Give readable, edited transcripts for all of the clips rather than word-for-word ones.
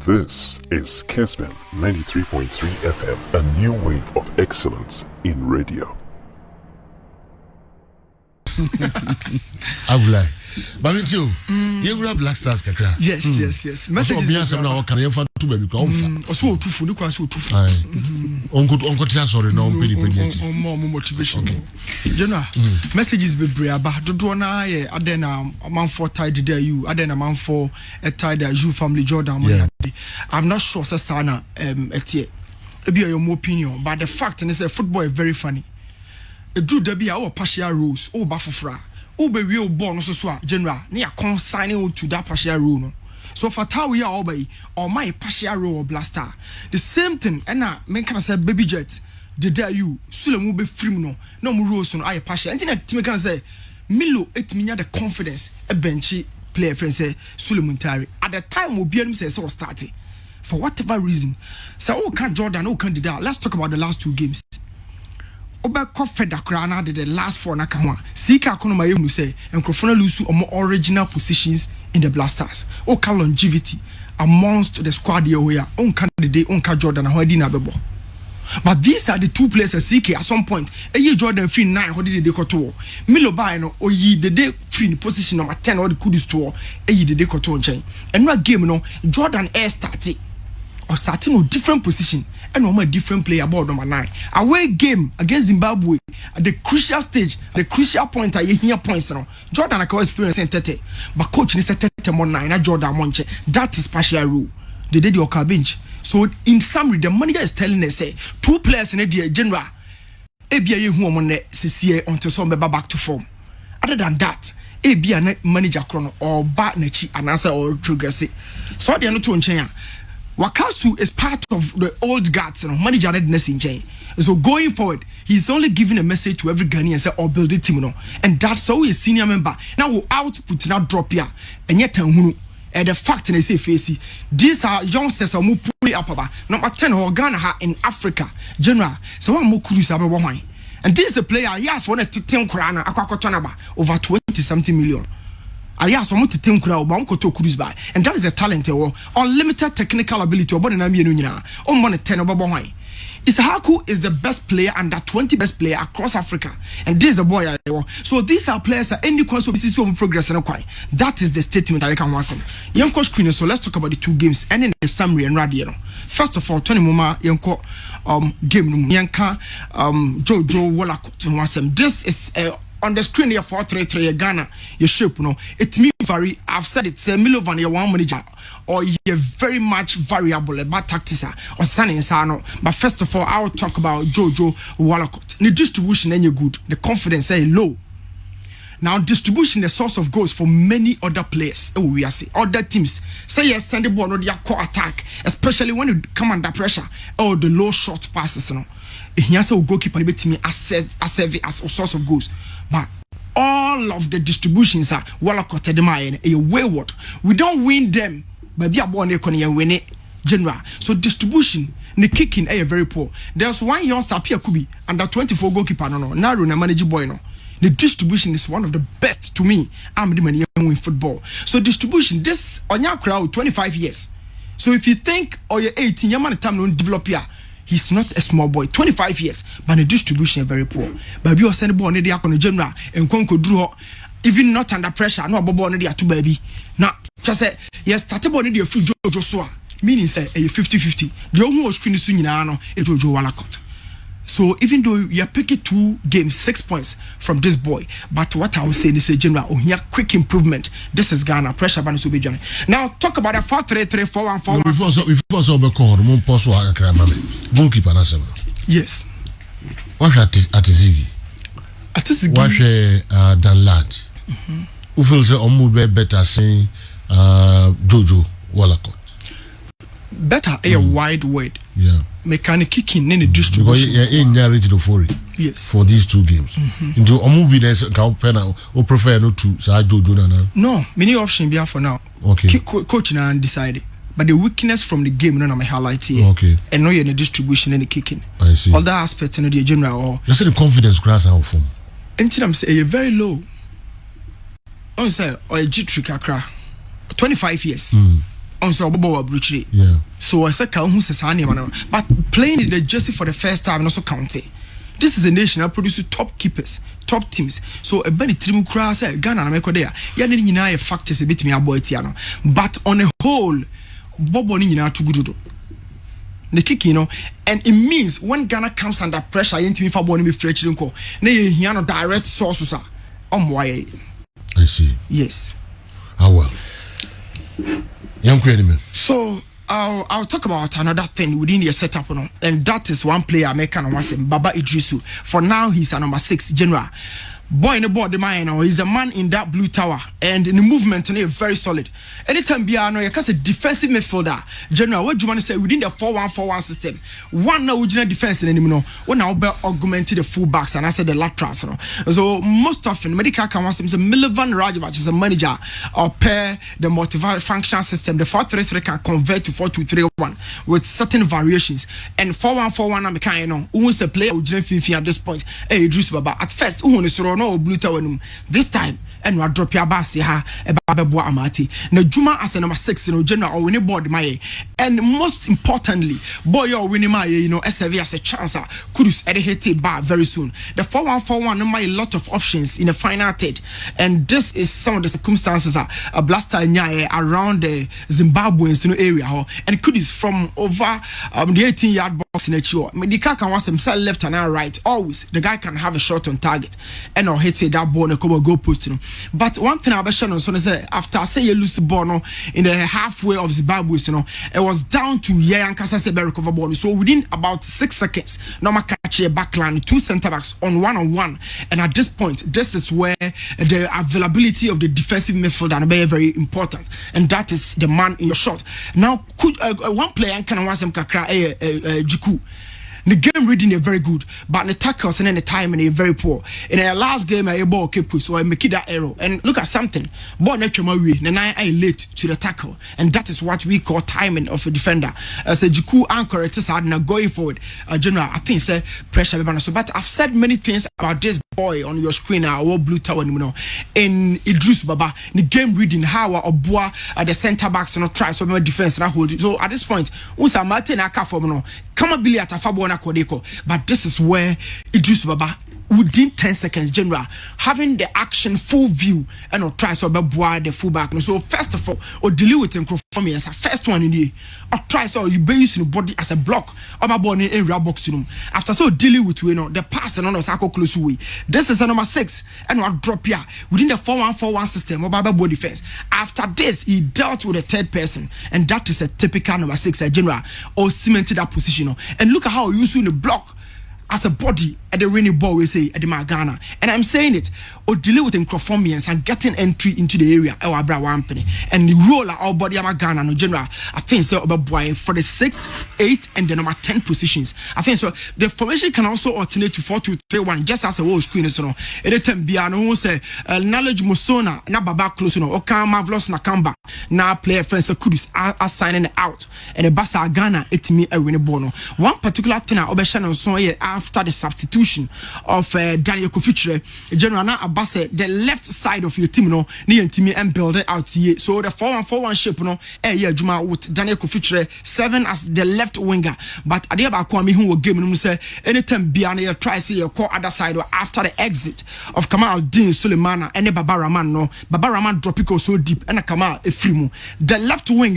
This is Kessben 93.3 FM, a new wave of excellence in radio. Abulai. But you, you grab Black Stars kakra. Yes. Messages. Now can you find two baby? Also too full. Look, also too full. Uncle sorry, no, more motivation. Okay. General, messages be brave. But do na ye. Adena a man for tied there you. Adena a man for a tied there you family Jordan. I'm not sure. Sana etie. Maybe your opinion, but the fact is that football is very funny. A drew debi our partial rules. Oh, bafufra. Oh, be real born so general. Near consigning to that partial rule. No? So for how we are obey or my partial rule or blaster. The same thing. And now, men can say baby jet. The dare you. Sulemu be free no. No more rules on I partial. And then I can say Milo it me the confidence. A benchy player friend say Sulemuntari. At the time will be say so starting. For whatever reason. So oh can Jordan, oh can that. Let's talk about the last two games. Oba kofeda krana de the last four na kanwa sika kono ma yemu say enkrofona lose omo original positions in the Blasters o ka longevity amongst the squad here where on can the day on ka Jordan how di na bebo. But these are the two players CK at some point Jordan free 9 how did they koto Milo by no oyi the day free in position number 10 or the kudus to the day koto nchen and no game no Jordan air started or starting with different position and a different player about number 9. Away game against Zimbabwe at the crucial stage, at the crucial point I hear points now. Jordan I can experience in 30, but coach is 30 more 9 at Jordan Monche. That is partial rule. They did your bench. So in summary, the manager is telling us say 2 players in the general ABA who on CCA until some back to form. Other than that, ABA manager chrono or bad nechi and answer or progress. So they are not to unchain. Wakasu is part of the old guards and manager readiness in chain. So going forward, he's only giving a message to every Ghanaian and say, "Oh, build the team, and that's how a senior member now will output now drop here, and yet and the fact and they say facey these are youngsters who pull up about number 10 or Ghana in Africa general. So one more cruise about one, and this is a player yes one at 10 krana akwakotonaba over 20-something million. Ayas omo tetem kura oba onkoto cruise by and that is a talent or unlimited technical ability obo na mienu nyina omo ne 10 obo hwan. Isahaku is the best player and the 20 best player across Africa and this is a boy so these are players that any console BCC progress and quite that is the statement I can want young coach Queen. So let's talk about the two games and in the summary and radio. First of all Tony Moma yanko game yanka Jojo Wallacott. This is on the screen here 4-3-3 Ghana your shape no it means vary. I've said it say Milovan your one manager or you're very much variable about tactics or standing sano. But first of all I will talk about Jojo Wallacott. The distribution any good, the confidence say low. Now distribution the source of goals for many other players. Oh we are see other teams say yes send the ball or their core attack, especially when you come under pressure or the low short passes no. He has a goalkeeper betting as a source of goals. But all of the distributions are Wallacott a wayward. We don't win them, but we are born a win it general. So distribution, the kicking are very poor. There's one youngster Pierre Kubi under 24 goalkeeper no narrow na manager boy no. The distribution is one of the best to me. I'm the man in football. So distribution, this on your crowd 25 years. So if you think or you're 18, your man time don't develop here. He's not a small boy, 25 years, but the distribution is very poor. Baby was sent born in the general and Conco drew even not under pressure, no born in the two baby. Now, just say, yes, started born in the free Jojo Soa, meaning say a 50-50. The only was screen soon in Ano, a Jojo Wallacott. So even though you are picking 2 games, 6 points from this boy, but what I was saying is a general, here quick improvement. This is Ghana pressure ban to be journey. Now talk about a 4-3-3, 4-1-4-1. Before so be called mon post wa akra mame. Goalkeeper na sema. Yes. What Atizigi? Atizigi. What Dan Lad. Who feels omo be better saying Jojo Wallacott. Better a wide word. Yeah. Mechanic kicking in the distribution. Because you're in the yes. For these 2 games. Into a movie that's or prefer not to say Jojo. No, many options be for now. Okay. Coach now decided. But the weakness from the game, no, my highlight here. Okay. And no, you're in the distribution and the kicking. I see. All that aspects in the general. Or you see the confidence class how form. Until I'm saying very low. On say or a G trick 25 years. on so bobo abruchiri. Yeah. So I said who says but playing in the jersey for the first time also counting. This is a nation that produces top keepers, top teams. So a benny trimu kra say Ghana na meko there. Ya ni nyina factors a bit me abo etiano. But on a whole, bobo ni nyina too good. The kick, you know, and it means when Ghana comes under pressure, you need to be me fresh unko. Na ye no direct sources are why. I see. Yes. How well. Young me. So I'll talk about another thing within your setup, and that is one player I make and once Baba Idrisu. For now, he's a number 6 general. Boy in the board, the man, he's a man in that blue tower, and the movement is very solid. Anytime Biano, you can say defensive midfielder, general. What do you want to say within the 4-1-4-1 system? One now original defense in anymore. When now be augmented the fullbacks and I said the laterals. So most often, medical can want some Milivan Rajovac is a manager or pair the multi-function system. The 4-3-3 can convert to 4-2-3-1 with certain variations. And 4-1-4-1, I'm kind of who is a player original Fifi at this point. Hey, Idris Baba at first, who is no blue tower this time and we drop your basi ha ebabebo amati na juma as a number 6 general or winning board my and most importantly boy your winning my SV as a chance kudus hit bar very soon the 4-1-4-1 my lot of options in the final third and this is some of the circumstances a blaster around the Zimbabweans area and kudus from over the 18-yard box in a chill medical can want some side left and right always the guy can have a shot on target and or hit that ball and go post but one thing I'll share on so is after I say you lose the ball in the halfway of Zimbabwe, it was down to Yankasa Sebe recover ball. So within about 6 seconds, Norma catch a backline, 2 centre backs on one, and at this point, this is where the availability of the defensive midfielder is very, very important, and that is the man in your shot. Now, could one player can want some kakra Jiku. The game reading is very good, but the tackles and then the timing is very poor. In the last game, I ball kept so I make that error. And look at something. Ball next then I late to the tackle, and that is what we call timing of a defender. As a Jiku anchor, it is hard now going forward. General, I think say pressure. So, but I've said many things about this boy on your screen now. Or blue tower, in Idris Baba, the game reading how or Boa at the centre backs and try so many defense and I hold it. So at this point, Usa Martin Akafomo, come a billion at a but this is where Idris Baba within 10 seconds general having the action full view and or try so boy the fullback. So first of all or deal with him from me as a first one in here or try so you be using the body as a block or my body in real box room after so dealing with the pass and on circle close way. This is a number 6 and what drop here within the 4-1-4-1 system or ball defense. After this he dealt with a third person and that is a typical number 6 general or cemented that position and look at how you using the block as a body at the rainy ball we say at the Ghana. And I'm saying it or dealing with microformians and getting entry into the area and the role of our body Ghana no general I think so about boy for the 6, 8 and the number 10 positions. I think so the formation can also alternate to 4-2-3-1 just as a whole screen is anytime Biano who say knowledge musona na baba close oka marvelous na kamba na player friends kudus are signing out and the Basa Ghana it me a winning ball. One particular thing I obeshan so here after the substitution of Daniel Kofichire general na abase the left side of your team near team and build it out here. So the 4-1-4-1 shape Juma with Daniel Kofichire 7 as the left winger, but Adiaba Kwame who will game say anytime Biana try see your core other side or after the exit of Kamal Din Suleimana and the Baba Raman Baba Raman drop it so deep and a Kamal Efrimu the left wing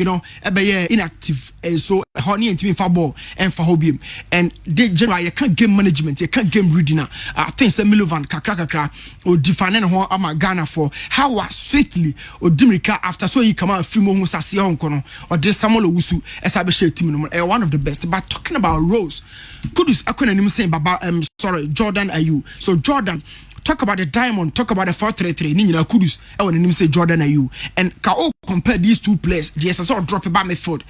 inactive so honey and team for ball and for hobby and the general you can't game management you can't game reading I think say Milovan kakra or defining ho ama Ghana for how sweetly or Dimrika after so he come out Efrimu who sasi kono or this Samuel Owusu establish team one of the best. But talking about Rose Kudus akona nim saying Baba Jordan Ayew. So Jordan talk about the diamond, talk about the 4-3-3. Nina Kudus, I want to say Jordan Ayew. And Kao compare these two players. The SSR drop about midfield.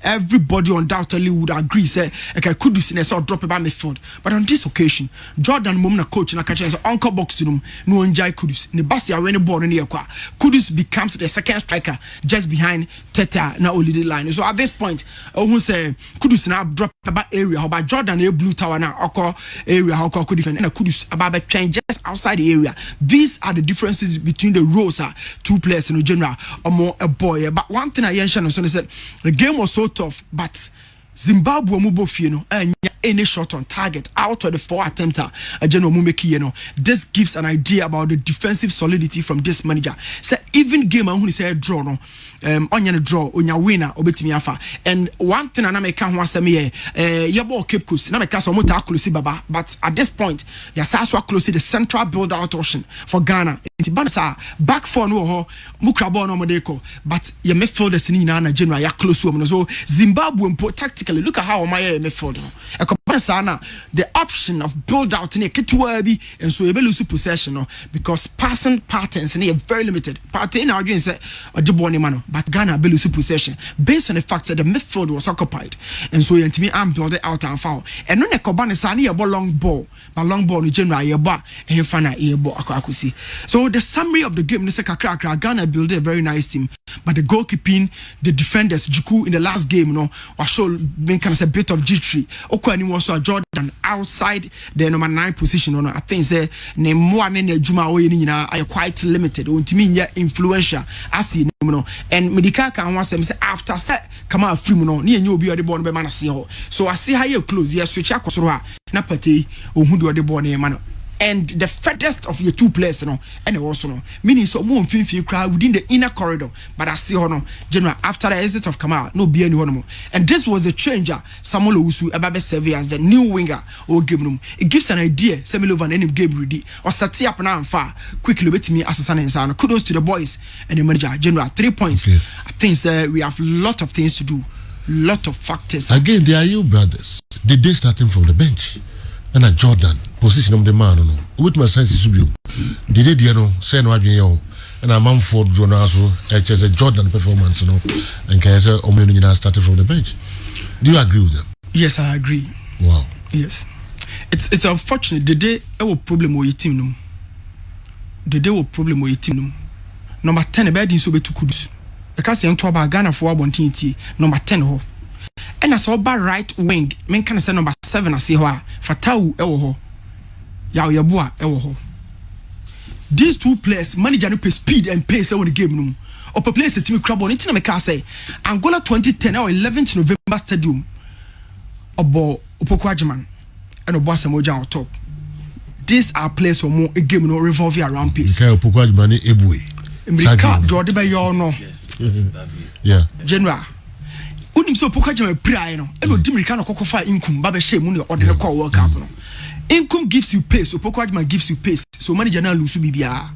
Everybody undoubtedly would agree. Say, okay, Kudus in SSR drop about midfield. But on this occasion, Jordan Mumna coach and catch Uncle box room. No enjoy Kudus. Nebasia when the ball in the aqua. Kudus becomes the second striker just behind Teta now only the line. So at this point, I won't say Kudus now drop about area. How about Jordan a blue tower now? Oko area how could defend and Kudus about just outside the area. These are the differences between the roles. Two players in general, or more a boy. But one thing I mentioned, so said the game was so tough, but Zimbabwe Mubofino and any shot on target out of the 4 attempts a general Mumeki, this gives an idea about the defensive solidity from this manager. So even game who say draw no onion draw onya winner obetimi afa. And one thing I make one semi your ball keep close na make so mota close baba, but at this point ya so close the central build out option for Ghana. It's bansa back for no mukrabo no modeko, but your midfielders ni na general ya close so Zimbabwe tactically look at how my midfield the option of build out in a kitwabi and so you lose possession because passing patterns in very limited pattern arguing say a debony man but Ghana be lose possession based on the fact that the midfield was occupied and so you to me I'm build it out and foul and no nekobane sani a long ball but long ball in general ye ba and fana ye ball akusi. So the summary of the game is kakra Ghana build a very nice team, but the goalkeeping, the defenders Juku in the last game was show being kind of a bit of jittery. Okwani was a Jordan outside the number 9 position. I think say ne more ne Juma are quite limited. Untimi influential as you know. And Medika can want them say after set come out free ni and you be the born by man see. So I see how you close. Yes, switch akosoro na pati who the born man. And the furthest of your two players, and it also meaning so more crowd within the inner corridor. But I see general after the exit of Kamal, no be anyone more. And this was a changer. Samuel Usu Ababe Sevi as the new winger or game room. It gives an idea. Samuel over any game ready or sati up now and far quickly with me as a son and son. Kudos to the boys and the manager. General 3 points. Okay. I think we have a lot of things to do, lot of factors. Again, they are you brothers. Did they starting from the bench? And a Jordan position of the man, with my sense is you. Did they say no adrian and a man for Jonaso, as a Jordan performance, and can say Omeni started from the bench. Do you agree with them? Yes, I agree. Wow. Yes. It's unfortunate. The day I problem with your team. The day problem with your team. Number 10 bed in Sobe to Kudus. The case young Toba Ghana for 1 number 10 ho. And I saw by right wing, men can say number 7 I see her Fatau Ewo Yao Yabua Ewo. These two players manager no pay speed and pace on the game room. Or place the team crab on it make say Angola 2010 or 11th November Stadium. Obo Upokwajiman and Obasamoja on top. These are players who more a game no revolving around pace. Okay, Upokwajiman Ebue. America Jordan by your no. Yeah. General. Unim so Pokajama pray no e no America no kokofa income ba be share mu no ordinary call World Cup no. Income gives you pace, so Pokajama gives you pace. So manager na lose bibia.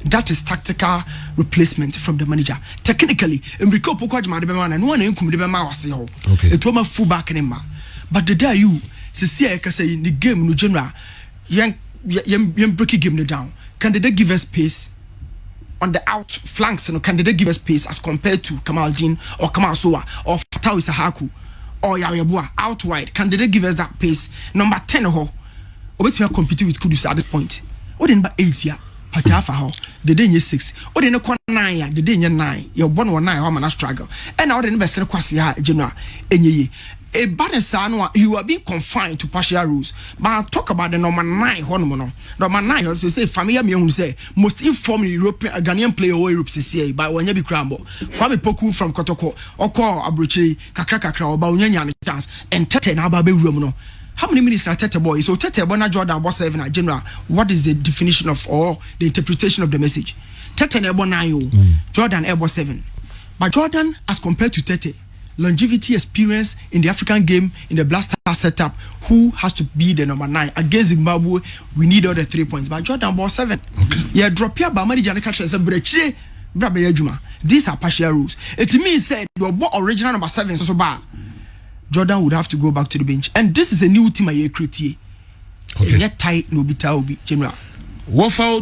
That is tactical replacement from the manager. Technically, America Pokajama de be man no one income de be ma wase ho. It was my fullback in ma. But the day you see I can say in the game no general young break game no down. Can they give us pace? On the out flanks, can they give us space as compared to Kamal Jean or Kamal Soa or Fatau Sahaku or Yayabua out wide? Can they give us that pace? Number 10 ho, obeti me compete with Kudus at this point. What in 8 ya? Patafa ho, the day 6. What in 9 ya? The day 9. Your 119 how man struggle. And now the best kwasi ha general enye. A bad you are being confined to partial rules. But I'll talk about the number 9 honomono. Number 9 also say familiar me who say most informed European Ghanaian player or Europe say by when you be crambo. Kwame Poku from Kotoko or call Abruchi Kakra or Baunyanya chance and Tete na babe room. How many minutes are Tete boy? So Tete Bona Jordan was 7 at general. What is the definition of or the interpretation of the message? Tete Ebo 9 Jordan Ebo 7. But Jordan as compared to Tete, longevity experience in the African game in the Blaster setup, who has to be the number 9 against Zimbabwe? We need all the 3 points. But Jordan ball 7. Okay. Yeah, drop here, but manager catch as a breche. These are partial rules. It means that your original number 7 so bad. Jordan would have to go back to the bench, and this is a new team I create. Okay. Yet tight no be general. What foul